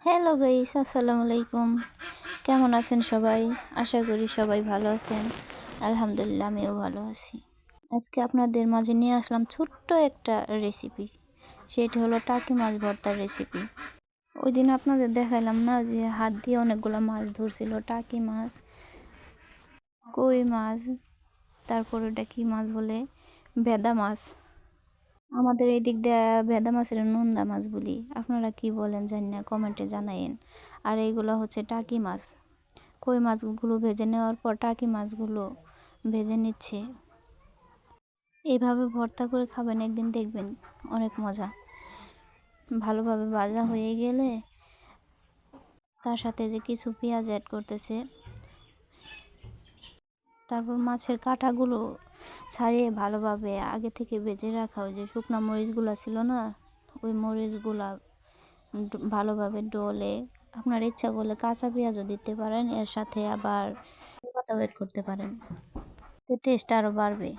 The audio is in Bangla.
হ্যালো গাইস, আসসালামু আলাইকুম। কেমন আছেন সবাই? আশা করি সবাই ভালো আছেন। আলহামদুলিল্লাহ, আমিও ভালো আছি। আজকে আপনাদের মাঝে নিয়ে আসলাম ছোট্ট একটা রেসিপি। সেটা হলো টাকি মাছ ভর্তার রেসিপি। ওই দিন আপনাদের দেখালাম না যে হাত দিয়ে অনেকগুলো মাছ ধরছিল, টাকি মাছ, কই মাছ, তারপর ওটা কি মাছ বলে, ভেদা মাছ। আমাদের এই দিক দিয়ে ভেদা মাছের নোন্দা মাছ বলি, আপনারা কি বলেন জানি না, কমেন্টে জানাইন। আর এইগুলো হচ্ছে টাকি মাছ। কই মাছগুলো ভেজে নেওয়ার পর টাকি মাছগুলো ভেজে নিচ্ছে। এইভাবে ভর্তা করে খাবেন, একদিন দেখবেন অনেক মজা। ভালোভাবে ভাজা হয়ে গেলে তার সাথে যে কিছু পেঁয়াজ অ্যাড করতেছে, তারপর মাছের কাঁটাগুলো ছাড়িয়ে ভালোভাবে আগে থেকে ভেজে রাখা ওই যে শুকনো মরিচগুলো ছিল না, ওই মরিচগুলা ভালোভাবে ডলে, আপনার ইচ্ছা করলে কাঁচা পেঁয়াজও দিতে পারেন, এর সাথে আবার পাতাও অ্যাড করতে পারেন, তো টেস্ট আরও বাড়বে।